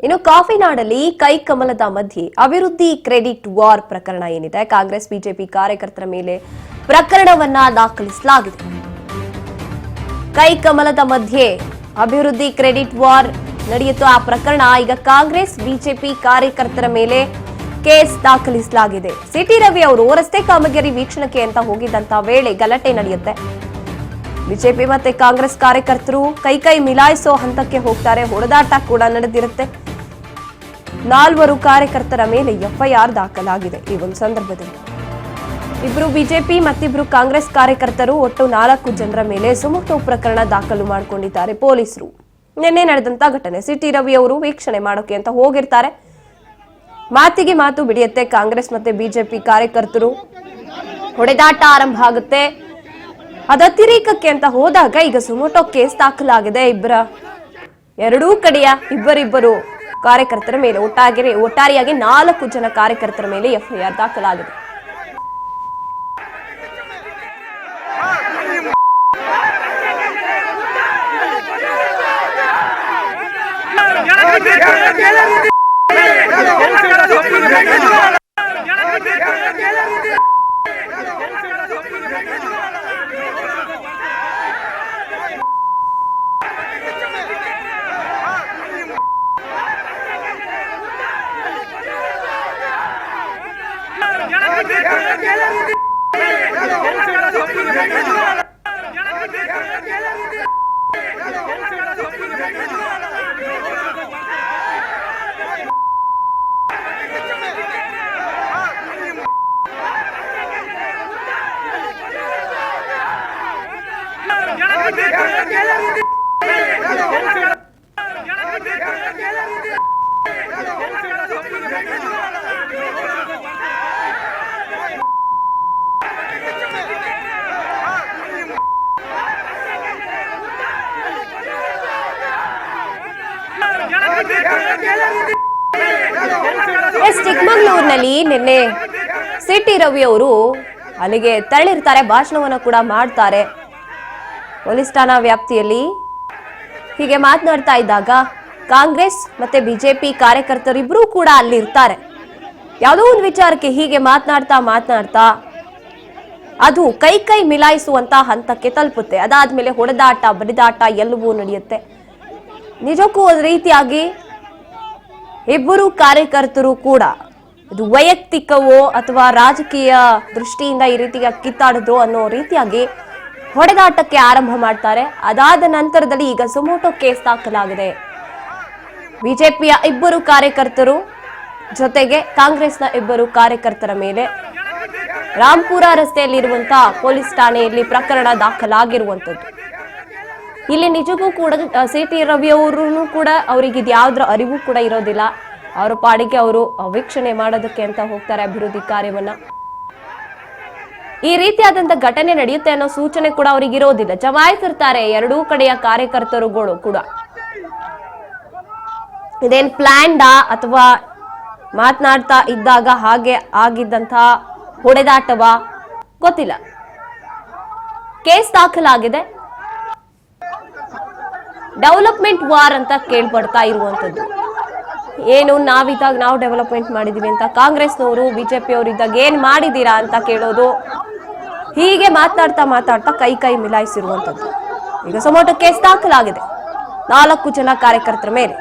ಇನ್ನು ಕಾಫಿನಾಡಲ್ಲಿ ಕೈಕಮಲದ ಮಧ್ಯೆ ಅಭಿವೃದ್ಧಿ ಕ್ರೆಡಿಟ್ ವಾರ್ ಪ್ರಕರಣ ಏನಿದೆ, ಕಾಂಗ್ರೆಸ್ ಬಿಜೆಪಿ ಕಾರ್ಯಕರ್ತರ ಮೇಲೆ ಪ್ರಕರಣವನ್ನ ದಾಖಲಿಸಲಾಗಿದೆ. ಕೈಕಮಲದ ಮಧ್ಯೆ ಅಭಿವೃದ್ಧಿ ಕ್ರೆಡಿಟ್ ವಾರ್ ನಡೆಯಿತು. ಆ ಪ್ರಕರಣ ಈಗ ಕಾಂಗ್ರೆಸ್ ಬಿಜೆಪಿ ಕಾರ್ಯಕರ್ತರ ಮೇಲೆ ಕೇಸ್ ದಾಖಲಿಸಲಾಗಿದೆ. ಸಿಟಿ ರವಿ ಅವರು ರಸ್ತೆ ಕಾಮಗಾರಿ ವೀಕ್ಷಣೆಗೆ ಅಂತ ಹೋಗಿದ್ದಂತ ವೇಳೆ ಗಲಾಟೆ ನಡೆಯುತ್ತೆ. ಬಿಜೆಪಿ ಮತ್ತೆ ಕಾಂಗ್ರೆಸ್ ಕಾರ್ಯಕರ್ತರು ಕೈ ಮಿಲಾಯಿಸೋ ಹಂತಕ್ಕೆ ಹೋಗ್ತಾರೆ. ಹೊಡೆದಾಟ ಕೂಡ ನಡೆದಿರುತ್ತೆ. 4 ಕಾರ್ಯಕರ್ತರ ಮೇಲೆ ಎಫ್ಐಆರ್ ದಾಖಲಾಗಿದೆ. ಈ ಒಂದು ಸಂದರ್ಭದಲ್ಲಿ ಇಬ್ರು ಬಿಜೆಪಿ ಮತ್ತಿಬ್ರು ಕಾಂಗ್ರೆಸ್ ಕಾರ್ಯಕರ್ತರು ಒಟ್ಟು 4 ಜನರ ಮೇಲೆ ಸುಮೋಟೋ ಪ್ರಕರಣ ದಾಖಲು ಮಾಡಿಕೊಂಡಿದ್ದಾರೆ ಪೊಲೀಸರು. ನಿನ್ನೆ ನಡೆದಂತ ಘಟನೆ. ಸಿಟಿ ರವಿ ಅವರು ವೀಕ್ಷಣೆ ಮಾಡೋಕೆ ಅಂತ ಹೋಗಿರ್ತಾರೆ. ಮಾತಿಗೆ ಮಾತು ಬಿಡಿಯುತ್ತೆ. ಕಾಂಗ್ರೆಸ್ ಮತ್ತೆ ಬಿಜೆಪಿ ಕಾರ್ಯಕರ್ತರು ಹೊಡೆದಾಟ ಆರಂಭ ಆಗುತ್ತೆ. ಅದತಿರೇಕಕ್ಕೆ ಅಂತ ಹೋದಾಗ ಈಗ ಸುಮೋಟೋ ಕೇಸ್ ದಾಖಲಾಗಿದೆ. ಎರಡೂ ಕಡೆಯ ಇಬ್ಬರಿಬ್ಬರು ಕಾರ್ಯಕರ್ತರ ಮೇಲೆ ಒಟ್ಟಾರೆಯಾಗಿ 4 ಜನ ಕಾರ್ಯಕರ್ತರ ಮೇಲೆ ಎಫ್ಐಆರ್ ದಾಖಲಾಗಿದೆ. ಚಿಕ್ಕಮಗಳೂರಿನಲ್ಲಿ ನಿನ್ನೆ ಸಿಟಿ ರವಿ ಅವರು ಅಲ್ಲಿಗೆ ತೆರಳಿರ್ತಾರೆ. ಭಾಷಣವನ್ನ ಕೂಡ ಮಾಡ್ತಾರೆ. ಪೊಲೀಸ್ ಠಾಣಾ ವ್ಯಾಪ್ತಿಯಲ್ಲಿ ಹೀಗೆ ಮಾತನಾಡ್ತಾ ಇದ್ದಾಗ ಕಾಂಗ್ರೆಸ್ ಮತ್ತೆ ಬಿಜೆಪಿ ಕಾರ್ಯಕರ್ತರಿಬ್ರು ಕೂಡ ಅಲ್ಲಿ ಇರ್ತಾರೆ. ಯಾವುದೋ ಒಂದು ವಿಚಾರಕ್ಕೆ ಹೀಗೆ ಮಾತನಾಡ್ತಾ ಅದು ಕೈ ಮಿಲಾಯಿಸುವಂತ ಹಂತಕ್ಕೆ ತಲುಪುತ್ತೆ. ಅದಾದ್ಮೇಲೆ ಹೊಡೆದಾಟ ಬಡಿದಾಟ ಎಲ್ಲವೂ ನಡೆಯುತ್ತೆ. ನಿಜಕ್ಕೂ ಒಂದು ರೀತಿಯಾಗಿ ಇಬ್ಬರು ಕಾರ್ಯಕರ್ತರು ಕೂಡ ಇದು ವೈಯಕ್ತಿಕವೋ ಅಥವಾ ರಾಜಕೀಯ ದೃಷ್ಟಿಯಿಂದ ಈ ರೀತಿಯ ಕಿತ್ತಾಡಿದ್ರು ಅನ್ನೋ ರೀತಿಯಾಗಿ ಹೊಡೆದಾಟಕ್ಕೆ ಆರಂಭ ಮಾಡ್ತಾರೆ. ಅದಾದ ನಂತರದಲ್ಲಿ ಈಗ ಸುಮೋಟೋ ಕೇಸ್ ದಾಖಲಾಗಿದೆ. ಬಿಜೆಪಿಯ 2 ಕಾರ್ಯಕರ್ತರು ಜೊತೆಗೆ ಕಾಂಗ್ರೆಸ್ನ 2 ಕಾರ್ಯಕರ್ತರ ಮೇಲೆ ರಾಂಪುರ ರಸ್ತೆಯಲ್ಲಿರುವಂತಹ ಪೊಲೀಸ್ ಠಾಣೆಯಲ್ಲಿ ಪ್ರಕರಣ ದಾಖಲಾಗಿರುವಂತದ್ದು. ಇಲ್ಲಿ ನಿಜಕ್ಕೂ ಕೂಡ ಸಿಟಿ ರವಿ ಅವರು ಕೂಡ ಅವರಿಗೆ ಇದ್ಯಾವುದರ ಅರಿವು ಕೂಡ ಇರೋದಿಲ್ಲ. ಅವರ ಪಾಡಿಗೆ ಅವರು ವೀಕ್ಷಣೆ ಮಾಡೋದಕ್ಕೆ ಅಂತ ಹೋಗ್ತಾರೆ ಅಭಿವೃದ್ಧಿ ಕಾರ್ಯವನ್ನ. ಈ ರೀತಿಯಾದಂತ ಘಟನೆ ನಡೆಯುತ್ತೆ ಅನ್ನೋ ಸೂಚನೆ ಕೂಡ ಅವರಿಗೆ ಇರೋದಿಲ್ಲ. ಜಮಾಯಿಸಿರ್ತಾರೆ 2 ಕಡೆಯ ಕಾರ್ಯಕರ್ತರುಗಳು ಕೂಡ. ಇದೇನ್ ಪ್ಲಾನ್ಡಾ ಅಥವಾ ಮಾತನಾಡ್ತಾ ಇದ್ದಾಗ ಹಾಗೆ ಆಗಿದ್ದಂತಹ ಹೊಡೆದಾಟವಾ ಗೊತ್ತಿಲ್ಲ. ಕೇಸ್ ದಾಖಲಾಗಿದೆ. ಡೆವಲಪ್ಮೆಂಟ್ ವಾರ್ ಅಂತ ಕೇಳ್ಪಡ್ತಾ ಇರುವಂತದ್ದು. ಏನು ನಾವಿದ್ದಾಗ ನಾವು ಡೆವಲಪ್ಮೆಂಟ್ ಮಾಡಿದೀವಿ ಅಂತ ಕಾಂಗ್ರೆಸ್ನವರು ಬಿಜೆಪಿ ಅವರು ಇದ್ದಾಗ ಏನ್ ಮಾಡಿದೀರಾ ಅಂತ ಕೇಳೋದು. ಹೀಗೆ ಮಾತನಾಡ್ತಾ ಕೈ ಮಿಲಾಯಿಸಿರುವಂತದ್ದು. ಈಗ ಸುಮೋಟೋ ಕೇಸ್ ದಾಖಲಾಗಿದೆ 4 ಜನ ಕಾರ್ಯಕರ್ತರ ಮೇಲೆ.